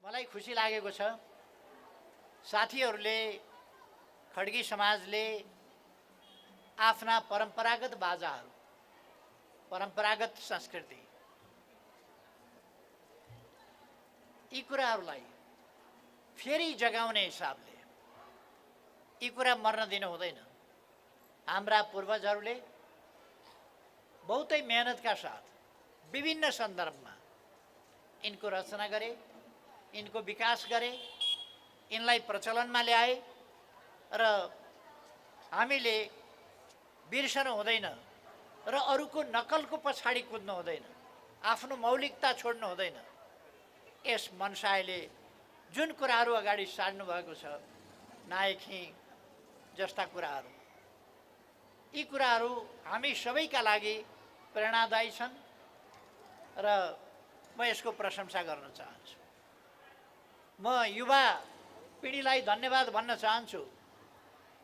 मलाई खुसी लागेको छ साथीहरूले खड्गी समाजले आफ्ना परम्परागत बाजाहरू परम्परागत संस्कृति यी कुराहरूलाई फेरि जगाउने हिसाबले यी कुरा मर्न दिनु हुँदैन। हाम्रा पूर्वजहरूले बहुतै मेहनतका साथ विभिन्न सन्दर्भमा इनको रचना गरे, इनको विकास गरे, इनलाई प्रचलनमा ल्याए र हामीले बिर्सनु हुँदैन र अरूको नकलको पछाडि कुद्नु हुँदैन, आफ्नो मौलिकता छोड्नु हुँदैन। यस मनसायले जुन कुराहरू अगाडि सार्नु भएको छ, नायखी जस्ता कुराहरू, यी कुराहरू हामी सबैका लागि प्रेरणादायी छन् र म यसको प्रशंसा गर्न चाहन्छु। म युवा पिँढीलाई धन्यवाद भन्न चाहन्छु।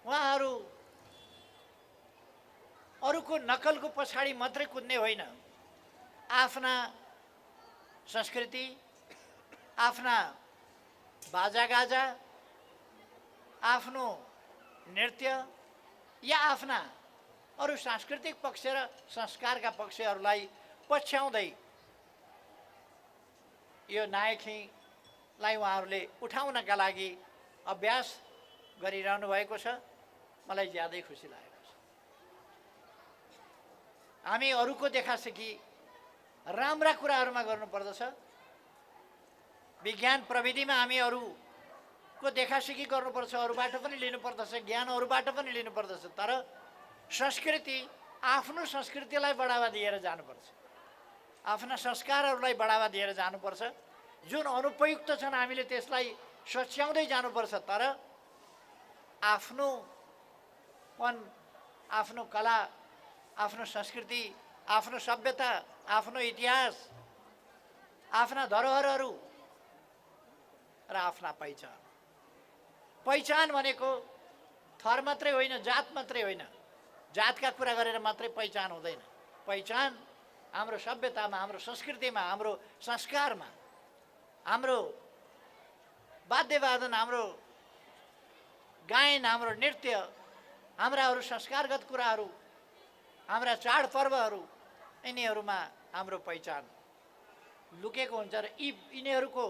उहाँहरू अरूको नकलको पछाडि मात्रै कुद्ने होइन, आफ्ना संस्कृति, आफ्ना बाजागाजा, आफ्नो नृत्य या आफ्ना अरू सांस्कृतिक पक्ष र संस्कारका पक्षहरूलाई पछ्याउँदै यो नायखीलाई उहाँहरूले उठाउनका लागि अभ्यास गरिरहनु भएको छ। मलाई ज्यादै खुसी लागेको छ। हामी अरूको देखासेखी राम्रा कुराहरूमा गर्नुपर्दछ। विज्ञान प्रविधिमा हामी अरूको देखासेखी गर्नुपर्छ, अरूबाट पनि लिनुपर्दछ, ज्ञान अरूबाट पनि लिनुपर्दछ। तर संस्कृति, आफ्नो संस्कृतिलाई बढावा दिएर जानुपर्छ, आफ्ना संस्कारहरूलाई बढावा दिएर जानुपर्छ। जुन अनुपयुक्त छन् हामीले त्यसलाई सच्याउँदै जानुपर्छ। तर आफ्नोपन, आफ्नो कला, आफ्नो संस्कृति, आफ्नो सभ्यता, आफ्नो इतिहास, आफ्ना धरोहरहरू र आफ्ना पहिचान। पहिचान भनेको थर मात्रै होइन, जात मात्रै होइन। जातका कुरा गरेर मात्रै पहिचान हुँदैन। पहिचान हाम्रो सभ्यतामा, हाम्रो संस्कृतिमा, हाम्रो संस्कारमा, हाम्रो वाद्यवादन, हाम्रो गायन, हाम्रो नृत्य, हाम्रा अरू संस्कारगत कुराहरू, हाम्रा चाडपर्वहरू, यिनीहरूमा हाम्रो पहिचान लुकेको हुन्छ र यिनीहरूको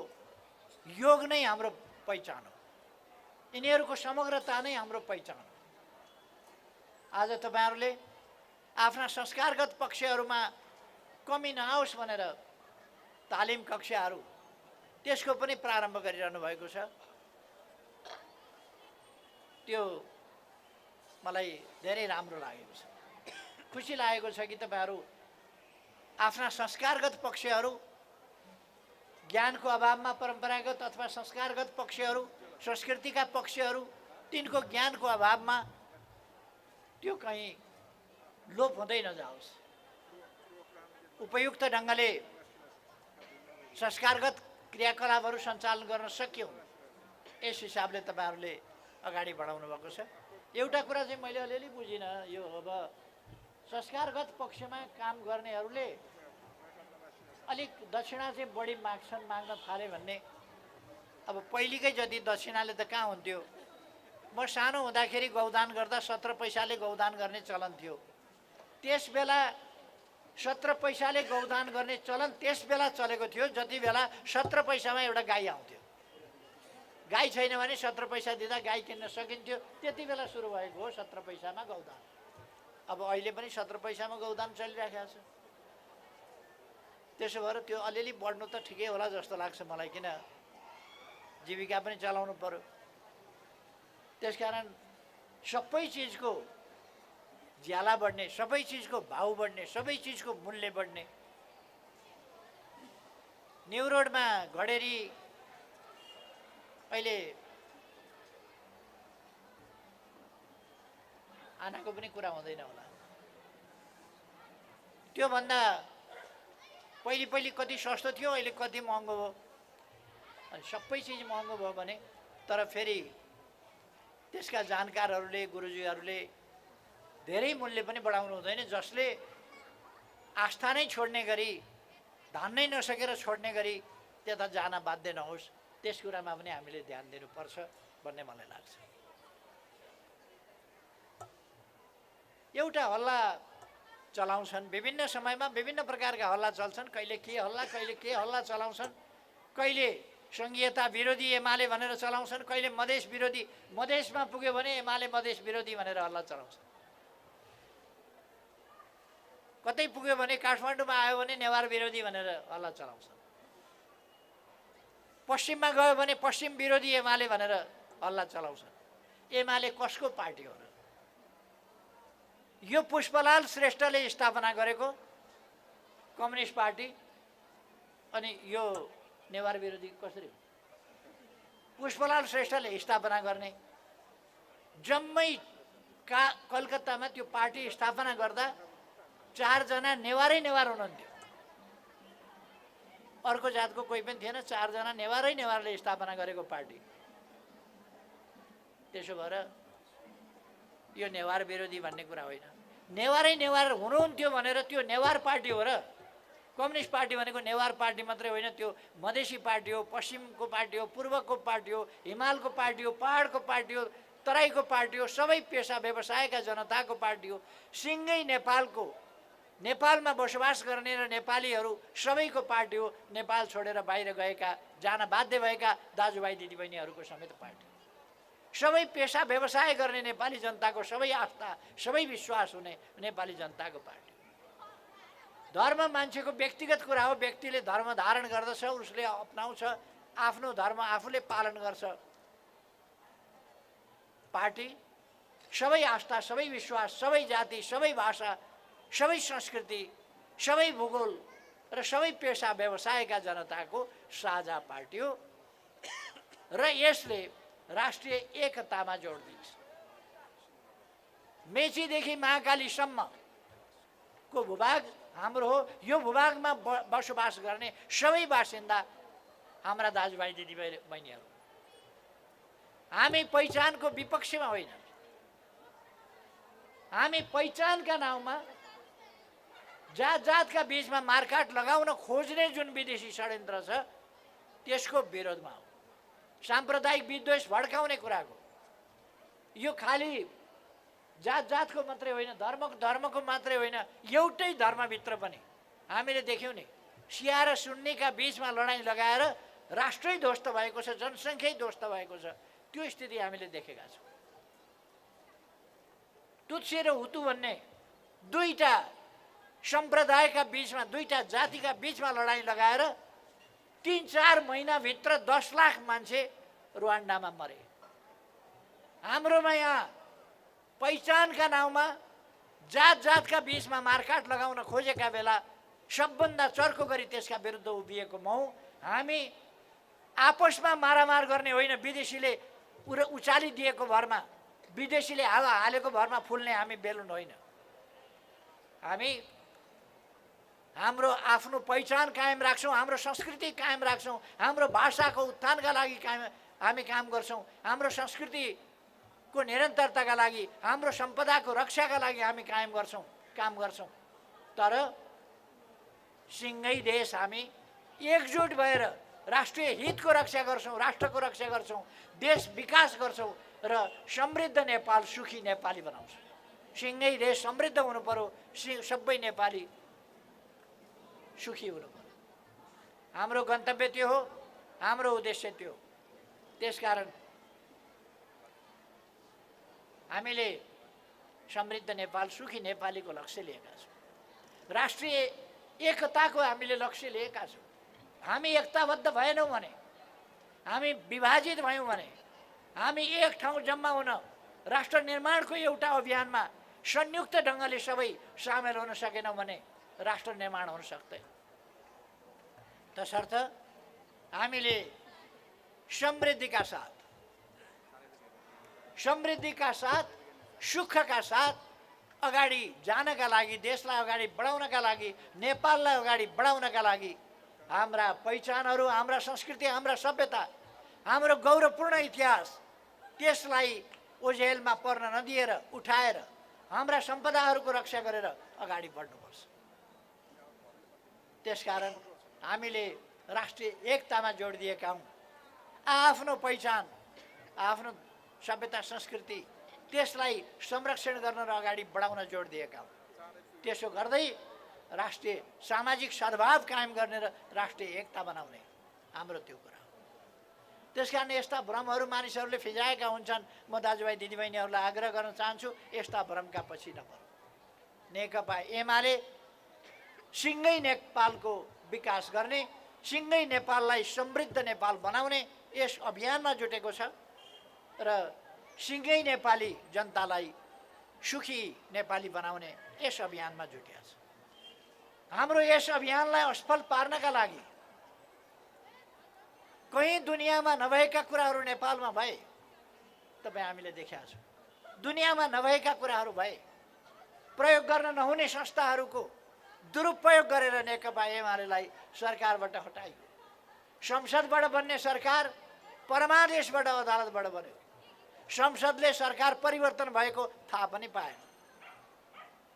योग नै हाम्रो पहिचान हो। यिनीहरूको समग्रता नै हाम्रो पहिचान हो। आज तपाईहरूले आफ्ना संस्कारगत पक्षहरूमा कमी नआओस् भनेर तालिम कक्षाहरू त्यसको पनि प्रारम्भ गरिरहनु भएको छ। त्यो मलाई धेरै राम्रो लागेको छ। खुसी लागेको छ कि तपाईहरू आफ्ना संस्कारगत पक्षहरू, ज्ञानको अभावमा परम्परागत अथवा संस्कारगत पक्षहरू, संस्कृतिका पक्षहरू, तिनको ज्ञानको अभावमा त्यो कहीँ लोप हुँदै नजाओस्। उपयुक्त ढङ्गले संस्कारगत क्रियाकलापहरू सञ्चालन गर्न सक्यौँ, यस हिसाबले तपाईहरूले अगाडि बढाउनु भएको छ। एउटा कुरा चाहिँ मैले अलिअलि बुझिनँ, यो अब संस्कारगत पक्षमा काम गर्नेहरूले अलिक दक्षिणा चाहिँ बढी माग्न थाले भन्ने। अब पहिलेकै जति दक्षिणाले त कहाँ हुन्थ्यो। म सानो हुँदाखेरि गौदान गर्दा 17 पैसाले गौदान गर्ने चलन थियो। त्यस बेला 17 पैसाले गौदान गर्ने चलन त्यस बेला चलेको थियो जति बेला 17 पैसामा एउटा गाई आउँथ्यो। गाई छैन भने 17 पैसा दिँदा गाई किन्न सकिन्थ्यो। त्यति बेला सुरु भएको हो 17 पैसामा गौदान। अब अहिले पनि 17 पैसामा गौदान चलिरहेको छ। त्यसो भएर त्यो अलिअलि बढ्नु त ठिकै होला जस्तो लाग्छ मलाई, किन जीविका पनि चलाउनु पर्यो। त्यसकारण सबै चिजको ज्याला बढ्ने, सबै चिजको भाउ बढ्ने, सबै चिजको मूल्य बढ्ने। न्यू रोडमा घडेरी अहिले आनाको पनि कुरा हुँदैन होला। त्योभन्दा पहिले कति सस्तो थियो, अहिले कति महँगो भयो। अनि सबै चिज महँगो भयो भने तर फेरि त्यसका जानकारहरूले, गुरुजीहरूले धेरै मूल्य पनि बढाउनु हुँदैन। जसले आस्था नै छोड्ने गरी, धान्नै नसकेर छोड्ने गरी त्यता जान बाध्य नहोस् त्यस कुरामा पनि हामीले ध्यान दिनुपर्छ भन्ने मलाई लाग्छ। एउटा हल्ला चलाउँछन्, विभिन्न समयमा विभिन्न प्रकारका हल्ला चल्छन्, कहिले के हल्ला चलाउँछन्, कहिले सङ्घीयता विरोधी एमाले भनेर चलाउँछन्, कहिले मधेस विरोधी, मधेसमा पुग्यो भने एमाले मधेस विरोधी भनेर हल्ला चलाउँछन्, कतै पुग्यो भने काठमाडौँमा आयो भने नेवार विरोधी भनेर हल्ला चलाउँछन्, पश्चिममा गयो भने पश्चिम विरोधी एमाले भनेर हल्ला चलाउँछन्। एमाले कसको पार्टी हो र? यो पुष्पलाल श्रेष्ठले स्थापना गरेको कम्युनिस्ट पार्टी, अनि यो नेवार विरोधी कसरी हो? पुष्पलाल श्रेष्ठले स्थापना गर्ने, जम्मै कलकत्तामा त्यो पार्टी स्थापना गर्दा 4 जना नेवारै नेवार हुनुहुन्थ्यो, अर्को जातको कोही पनि थिएन, 4 जना नेवारले स्थापना गरेको पार्टी। त्यसो भएर यो नेवार विरोधी भन्ने कुरा होइन। नेवारै नेवार हुनुहुन्थ्यो भनेर त्यो नेवार पार्टी हो र? कम्युनिस्ट पार्टी भनेको नेवार पार्टी मात्रै होइन, त्यो मधेसी पार्टी हो, पश्चिमको पार्टी हो, पूर्वको पार्टी हो, हिमालको पार्टी हो, पहाडको पार्टी हो, तराईको पार्टी हो, सबै पेसा व्यवसायका जनताको पार्टी हो। सिङ्गै नेपालमा बसोबास गर्ने र नेपालीहरू सबैको पार्टी हो। नेपाल छोडेर बाहिर गएका, जान बाध्य भएका दाजुभाइ दिदीबहिनीहरूको समेत पार्टी। सबै पेसा व्यवसाय गर्ने नेपाली जनताको सबै आस्था, सबै विश्वास हुने नेपाली जनताको पार्टी। धर्म मान्छेको व्यक्तिगत कुरा हो, व्यक्तिले धर्म धारण गर्दछ, उसले अपनाउँछ, आफ्नो धर्म आफूले पालन गर्छ। पार्टी सबै आस्था, सबै विश्वास, सबै जाति, सबै भाषा, सबै संस्कृति, सबै भूगोल र सबै पेसा व्यवसायका जनताको साझा पार्टी हो र यसले राष्ट्रिय एकतामा जोड दिन्छ। मेचीदेखि महाकालीसम्मको भूभाग हाम्रो हो। यो भूभागमा बसोबास गर्ने सबै बासिन्दा हाम्रा दाजुभाइ दिदीबहिनीहरू। हामी पहिचानको विपक्षमा होइन, हामी पहिचानका नाउँमा जातका बीचमा मारकाट लगाउन खोज्ने जुन विदेशी षड्यन्त्र छ त्यसको विरोधमा हो। साम्प्रदायिक विद्वेष भड्काउने कुराको, यो खालि जातको मात्रै होइन, धर्मको मात्रै होइन, एउटै धर्मभित्र पनि हामीले देख्यौँ नि, सिया र सुन्नीका बीचमा लडाइँ लगाएर राष्ट्रै ध्वस्त भएको छ, जनसङ्ख्यै ध्वस्त भएको छ। त्यो स्थिति हामीले देखेका छौँ। तुत्सी र हुतु भन्ने दुईटा सम्प्रदायका बीचमा, दुईटा जातिका बीचमा लडाइँ लगाएर 3-4 महिनाभित्र 10 लाख मान्छे रुवान्डामा मरे। हाम्रोमा यहाँ पहिचानका नाउँमा जातका बीचमा मारकाट लगाउन खोजेका बेला सबभन्दा चर्को गरी त्यसका विरुद्ध उभिएको मौ। हामी आपसमा मारामार गर्ने होइन, विदेशीले उचालिदिएको भरमा, विदेशीले हावा हालेको भरमा फुल्ने हामी बेलुन होइन। हामी हाम्रो आफ्नो पहिचान कायम राख्छौँ, हाम्रो संस्कृति कायम राख्छौँ, हाम्रो भाषाको उत्थानका लागि हामी काम गर्छौँ, हाम्रो संस्कृतिको निरन्तरताका लागि, हाम्रो सम्पदाको रक्षाका लागि हामी काम गर्छौँ। तर सिङ्गै देश हामी एकजुट भएर राष्ट्रिय हितको रक्षा गर्छौँ, राष्ट्रको रक्षा गर्छौँ, देश विकास गर्छौँ र समृद्ध नेपाल, सुखी नेपाली बनाउँछौँ। सिङ्गै देश समृद्ध हुनु पर्यो, सबै नेपाली सुखी हुनु पर्यो। हाम्रो गन्तव्य त्यो हो, हाम्रो उद्देश्य त्यो हो। त्यसकारण हामीले समृद्ध नेपाल, सुखी नेपालीको लक्ष्य लिएका छौँ। राष्ट्रिय एकताको हामीले लक्ष्य लिएका छौँ। हामी एकताबद्ध भएनौँ भने, हामी विभाजित भयौँ भने, हामी एक ठाउँ जम्मा हुन, राष्ट्र निर्माणको एउटा अभियानमा संयुक्त ढङ्गले सबै सामेल हुन सकेनौँ भने राष्ट्र निर्माण हुन सक्दैन। तसर्थ हामीले समृद्धिका साथ, सुखका साथ अगाडि जानका लागि, देशलाई अगाडि बढाउनका लागि, नेपाललाई अगाडि बढाउनका लागि हाम्रा पहिचानहरू, हाम्रा संस्कृति, हाम्रा सभ्यता, हाम्रो गौरवपूर्ण इतिहास, त्यसलाई ओझेलमा पर्न नदिएर उठाएर हाम्रा सम्पदाहरूको रक्षा गरेर अगाडि बढ्नुपर्छ। त्यसकारण हामीले राष्ट्रिय एकतामा जोड दिएका हौँ। आफ्नो पहिचान, आफ्नो सभ्यता संस्कृति त्यसलाई संरक्षण गर्न र अगाडि बढाउन जोड दिएका हुन्। त्यसो गर्दै राष्ट्रिय सामाजिक सद्भाव कायम गर्ने र राष्ट्रिय एकता बनाउने हाम्रो त्यो कुरा हो। त्यसकारण यस्ता भ्रमहरू मानिसहरूले फिजाएका हुन्छन्। म दाजुभाइ दिदीबहिनीहरूलाई आग्रह गर्न चाहन्छु, यस्ता भ्रमका पछि नपर्नु। नेकपा एमाले सिँगै नेपालको विकास गर्ने, सिँगै नेपाललाई समृद्ध नेपाल बनाउने यस अभियानमा जुटेको छ र सिँगै नेपाली जनतालाई सुखी नेपाली बनाउने यस अभियानमा जुटेको छ। हाम्रो यस अभियानलाई असफल पार्नका लागि कहीँ दुनियाँमा नभएका कुराहरू नेपालमा भए, तपाईँ हामीले देखेका छौँ। दुनियाँमा नभएका कुराहरू भए, प्रयोग गर्न नहुने संस्थाहरूको दुरुपयोग गरेर नेकपा एमालेलाई सरकारबाट हटाइयो। संसदबाट बन्ने सरकार परमादेशबाट अदालतबाट बन्यो। संसदले सरकार परिवर्तन भएको थाहा पनि पाएन,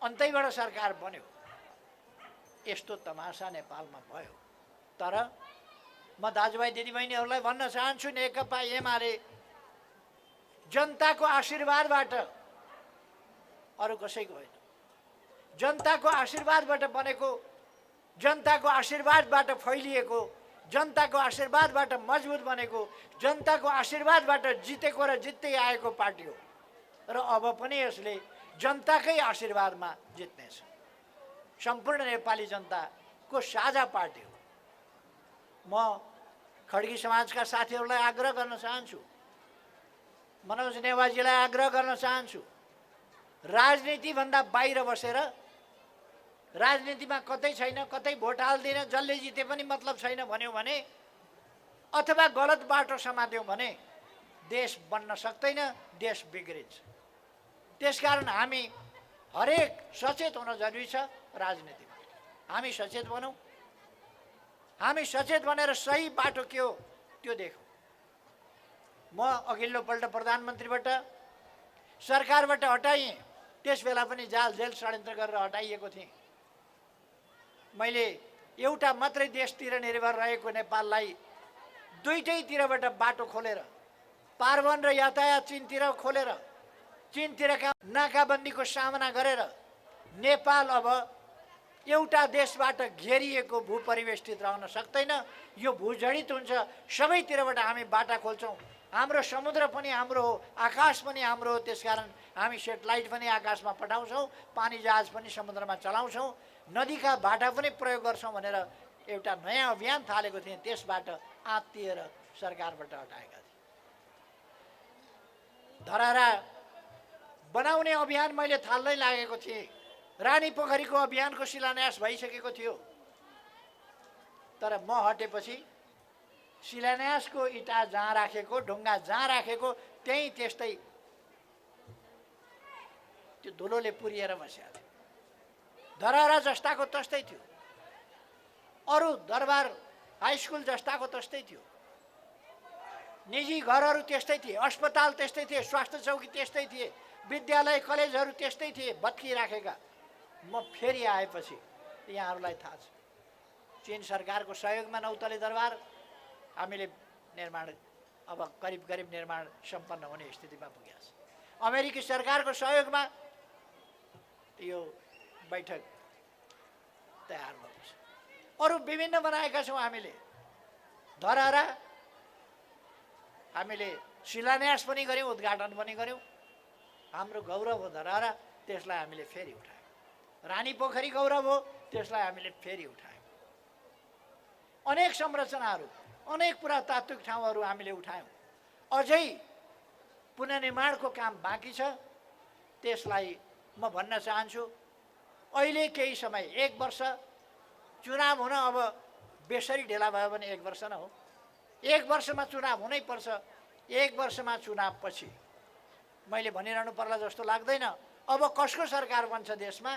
अन्तैबाट सरकार बन्यो। यस्तो तमासा नेपालमा भयो। तर म दाजुभाइ दिदीबहिनीहरूलाई भन्न चाहन्छु, नेकपा एमाले जनताको आशीर्वादबाट, अरू कसैको होइन, जनताको आशीर्वादबाट बनेको, जनताको आशीर्वादबाट फैलिएको, जनताको आशीर्वादबाट मजबुत बनेको, जनताको आशीर्वादबाट जितेको र जित्दै आएको पार्टी हो र अब पनि यसले जनताकै आशीर्वादमा जित्नेछ। सम्पूर्ण नेपाली जनताको साझा पार्टी हो। म खड्गी समाजका साथीहरूलाई आग्रह गर्न चाहन्छु, मनोज नेवारजीलाई आग्रह गर्न चाहन्छु, राजनीतिभन्दा बाहिर बसेर, राजनीतिमा कतै छैन, कतै भोट हाल्दिनँ, जसले जिते पनि मतलब छैन भन्यो भने अथवा गलत बाटो समात्यो भने देश बन्न सक्दैन, देश बिग्रिन्छ। त्यसकारण हामी हरेक सचेत हुन जरुरी छ। राजनीतिमा हामी सचेत बनौँ, हामी सचेत बनेर सही बाटो के हो त्यो देखौँ। म अघिल्लोपल्ट प्रधानमन्त्रीबाट, सरकारबाट हटाइएँ, त्यस बेला पनि जाल जेल षड्यन्त्र गरेर हटाइएको थिएँ। मैले एउटा मात्रै देशतिर निर्भर रहेको नेपाललाई दुईटैतिरबाट बाटो खोलेर, पारवन र यातायात चीनतिर खोलेर, चीनतिरका नाकाबन्दीको सामना गरेर नेपाल अब एउटा देशबाट घेरिएको भूपरिवेष्टित रहन सक्दैन। यो भूजडित हुन्छ। सबैतिरबाट हामी बाटा खोल्छौँ। हाम्रो समुद्र पनि हाम्रो हो, आकाश पनि हाम्रो हो। त्यसकारण हामी सेटेलाइट पनि आकाशमा पठाउँछौँ, पानी जहाज पनि समुद्रमा चलाउँछौँ, नदीका बाटा पनि प्रयोग गर्छौँ भनेर एउटा नयाँ अभियान थालेको थिएँ। त्यसबाट आत्तिएर सरकारबाट हटाएका थिए। धरहरा बनाउने अभियान मैले थाल्दै लागेको थिएँ। रानी पोखरीको अभियानको शिलान्यास भइसकेको थियो। तर म हटेपछि शिलान्यासको इँटा जहाँ राखेको, ढुङ्गा जहाँ राखेको, त्यहीँ त्यस्तै त्यो धुलोले पुरिएर बसेको थियो। धरहरा जस्ताको तस्तै थियो, अरू दरबार हाई स्कुल जस्ताको तस्तै थियो, निजी घरहरू त्यस्तै थिए, अस्पताल त्यस्तै थिए, स्वास्थ्य चौकी त्यस्तै थिए, विद्यालय कलेजहरू त्यस्तै थिए, भत्किराखेका। म फेरि आएपछि यहाँहरूलाई थाहा छ, चीन सरकारको सहयोगमा नौतले दरबार हामीले निर्माण, अब करिब करिब निर्माण सम्पन्न हुने स्थितिमा पुगेको छ। अमेरिकी सरकारको सहयोगमा यो बैठक तयार भएको छ। अरू विभिन्न बनाएका छौँ हामीले। धरहरा हामीले शिलान्यास पनि गऱ्यौँ, उद्घाटन पनि गऱ्यौँ। हाम्रो गौरव हो धरहरा, त्यसलाई हामीले फेरि उठायौँ। रानी पोखरी गौरव हो, त्यसलाई हामीले फेरि उठायौँ। अनेक संरचनाहरू, अनेक पुरातात्विक ठाउँहरू हामीले उठायौँ। अझै पुनर्निर्माणको काम बाँकी छ। त्यसलाई म भन्न चाहन्छु, अहिले केही समय, 1 वर्ष, चुनाव हुन अब बेसरी ढिला भयो भने 1 वर्ष न हो, 1 वर्षमा चुनाव हुनै पर्छ। 1 वर्षमा चुनाव पछि मैले भनिरहनु पर्ला जस्तो लाग्दैन। अब कसको सरकार बन्छ देशमा,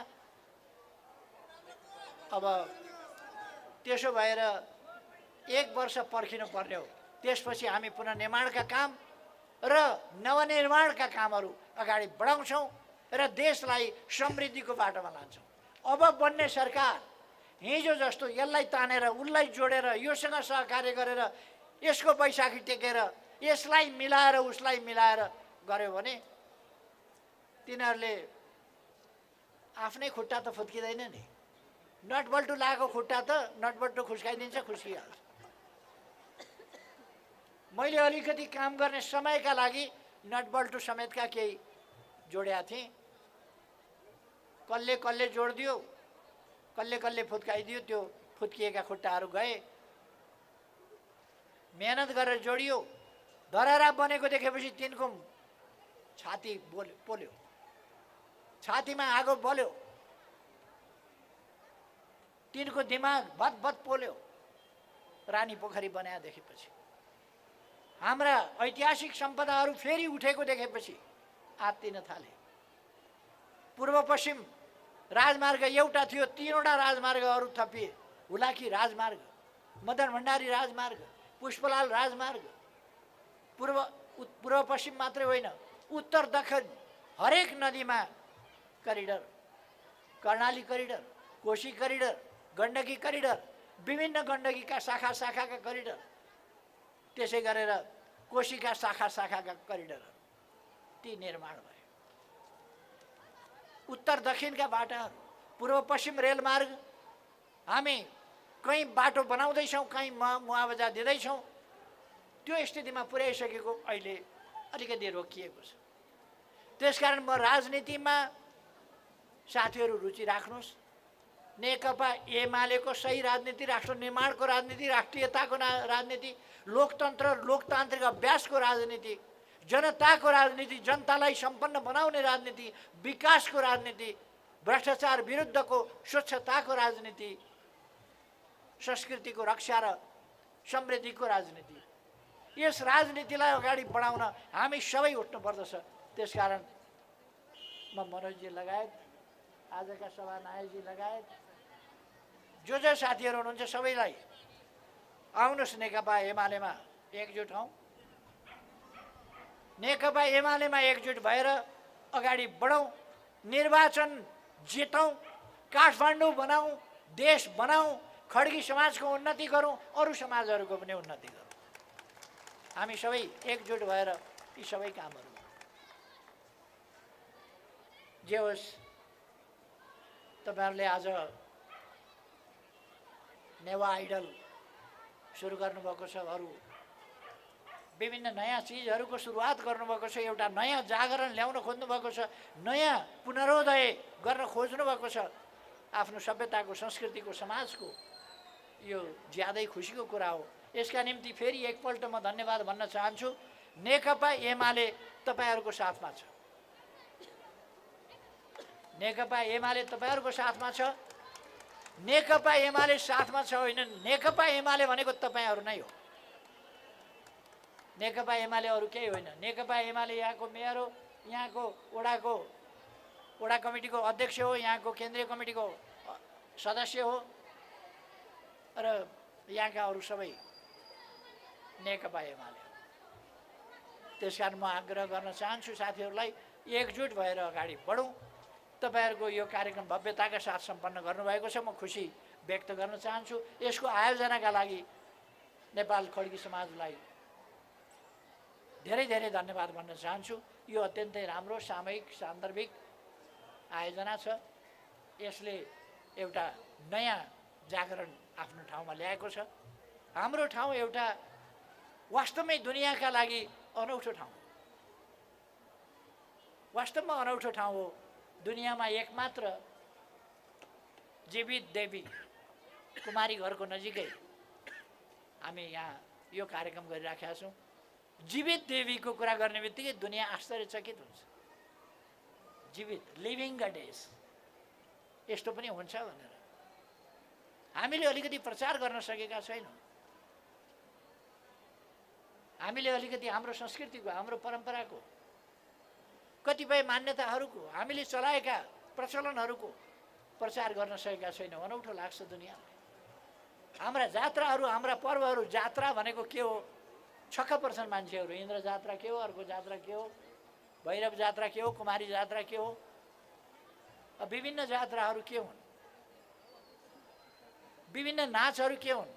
अब त्यसो भएर 1 वर्ष पर्खिनु पर्ने हो। त्यसपछि हामी पुनर्निर्माणका काम र नवनिर्माणका कामहरू अगाडि बढाउँछौँ र देशलाई समृद्धिको बाटोमा लान्छौँ। अब बन्ने सरकार हिजो जस्तो यसलाई तानेर उसलाई जोडेर योसँग सहकार्य गरेर यसको बैशाखी टेकेर यसलाई मिलाएर उसलाई मिलाएर गर्यो भने तिनीहरूले आफ्नै खुट्टा त फुत्किँदैन नि। नटबल्टु लगाएको खुट्टा त नटबल्टु खुस्काइदिन्छ, खुस्किहाल्छ। मैले अलिकति काम गर्ने समयका लागि नटबल्टु समेतका केही जोड्या थिएँ। कसले कसले जोडिदियो, कसले कसले फुत्काइदियो, त्यो फुत्किएका खुट्टाहरू गए। मेहनत गरेर जोडियो, धरहरा बनेको देखेपछि तिनको छाती पोल्यो, छातीमा आगो बल्यो, तिनको दिमाग भतभत पोल्यो रानी पोखरी बनाए देखेपछि। हाम्रा ऐतिहासिक सम्पदाहरू फेरि उठेको देखेपछि आत्तिन थाले। पूर्व पश्चिम राजमार्ग एउटा थियो, तीनवटा राजमार्गहरू थपिए। हुलाकी राजमार्ग, मदन भण्डारी राजमार्ग, पुष्पलाल राजमार्ग। पूर्व पश्चिम मात्रै होइन, उत्तर दक्षिण हरेक नदीमा corridor, Karnali corridor, Koshi corridor, Gandaki corridor, विभिन्न गण्डकीका शाखा शाखाका करिडर, त्यसै गरेर कोशीका शाखा शाखाका करिडरहरू ती निर्माण भए। उत्तर दक्षिणका बाटाहरू, पूर्व पश्चिम रेलमार्ग, हामी कहीँ बाटो बनाउँदैछौँ, कहीँ मुआवजा दिँदैछौँ। त्यो स्थितिमा पुर्याइसकेको अहिले अलिकति रोकिएको छ। त्यसकारण म राजनीतिमा साथीहरू रुचि राख्नुहोस्। नेकपा एमालेको सही राजनीति, राष्ट्र निर्माणको राजनीति, राष्ट्रियताको राजनीति, लोकतन्त्र लोकतान्त्रिक अभ्यासको राजनीति, जनताको राजनीति, जनतालाई सम्पन्न बनाउने राजनीति, विकासको राजनीति, भ्रष्टाचार विरुद्धको स्वच्छताको राजनीति, संस्कृतिको रक्षा र समृद्धिको राजनीति, यस राजनीतिलाई अगाडि बढाउन हामी सबै उठ्नुपर्दछ। त्यसकारण म मनोजजी लगायत, आजका सभानायकजी लगायत जो साथीहरू हुनुहुन्छ सबैलाई आउनुहोस् नेकपा एमालेमा एकजुट हौँ। नेकपा एमालेमा एकजुट भएर अगाडि बढौँ, निर्वाचन जितौँ, काठमाडौँ बनाऊँ, देश बनाऊँ, खड्गी समाजको उन्नति गरौँ, अरू समाजहरूको पनि उन्नति गरौँ। हामी सबै एकजुट भएर यी सबै कामहरू जे होस्। तपाईँहरूले आज नेवा आइडल सुरु गर्नुभएको छ, अरू विभिन्न नयाँ चिजहरूको सुरुवात गर्नुभएको छ, एउटा नयाँ जागरण ल्याउन खोज्नुभएको छ, नयाँ पुनरोदय गर्न खोज्नुभएको छ आफ्नो सभ्यताको, संस्कृतिको, समाजको। यो ज्यादै खुसीको कुरा हो। यसका निम्ति फेरि एकपल्ट म धन्यवाद भन्न चाहन्छु। नेकपा एमाले तपाईँहरूको साथमा छ। नेकपा एमाले तपाईँहरूको साथमा छ। नेकपा एमाले साथमा छ होइन, नेकपा एमाले भनेको तपाईँहरू नै हो। नेकपा एमाले अरू केही होइन। नेकपा एमाले यहाँको मेयर हो, यहाँको वडा कमिटीको अध्यक्ष हो, यहाँको केन्द्रीय कमिटीको सदस्य हो र यहाँका अरू सबै नेकपा एमाले। त्यसकारण म आग्रह गर्न चाहन्छु साथीहरूलाई एकजुट भएर अगाडि बढौँ। तपाईँहरूको यो कार्यक्रम भव्यताका साथ सम्पन्न गर्नुभएको छ, म खुसी व्यक्त गर्न चाहन्छु। यसको आयोजनाका लागि नेपाल खड्गी समाजलाई धेरै धेरै धन्यवाद भन्न चाहन्छु। यो अत्यन्तै राम्रो सामूहिक सान्दर्भिक आयोजना छ। यसले एउटा नयाँ जागरण आफ्नो ठाउँमा ल्याएको छ। हाम्रो ठाउँ एउटा वास्तवमै दुनियाँका लागि अनौठो ठाउँ, वास्तवमा अनौठो ठाउँ हो। दुनियाँमा एकमात्र जीवित देवी कुमारी घरको नजिकै हामी यहाँ यो कार्यक्रम गरिराखेका छौँ। जीवित देवीको कुरा गर्ने बित्तिकै दुनियाँ आश्चर्यचकित हुन्छ। जीवित, लिभिङ गडेस, यस्तो पनि हुन्छ भनेर हामीले अलिकति प्रचार गर्न सकेका छैनौँ। हामीले अलिकति हाम्रो संस्कृतिको, हाम्रो परम्पराको, कतिपय मान्यताहरूको, हामीले चलाएका प्रचलनहरूको प्रचार गर्न सकेका छैनौँ। अनौठो लाग्छ दुनियाँलाई। हाम्रा जात्राहरू, हाम्रा पर्वहरू, जात्रा भनेको के हो छक्क पर्छन् मान्छेहरू। इन्द्र जात्रा के हो, अर्को जात्रा के हो, भैरव जात्रा के हो, कुमारी जात्रा के हो, विभिन्न जात्राहरू के हुन्, विभिन्न नाचहरू के हुन्,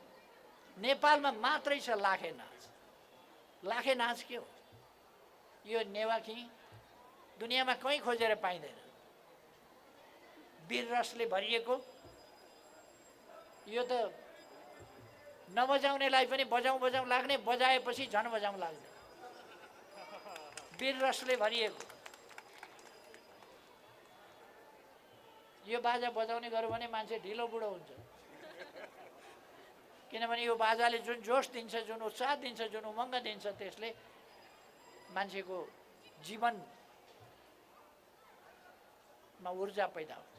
नेपालमा मात्रै छ लाखे नाच। लाखे नाच के हो? यो नेवाखी दुनियाँमा कहीँ खोजेर पाइँदैन। वीर रसले भरिएको, यो त नबजाउनेलाई पनि बजाउँ बजाउँ लाग्ने, बजाएपछि झन् बजाउँ लाग्ने। वीर रसले भरिएको यो बाजा बजाउने गऱ्यो भने मान्छे ढिलो बुढो हुन्छ। किनभने यो बाजाले जुन जोस दिन्छ, जुन उत्साह दिन्छ, जुन उमङ्ग दिन्छ, त्यसले मान्छेको जीवनमा ऊर्जा पैदा हुन्छ।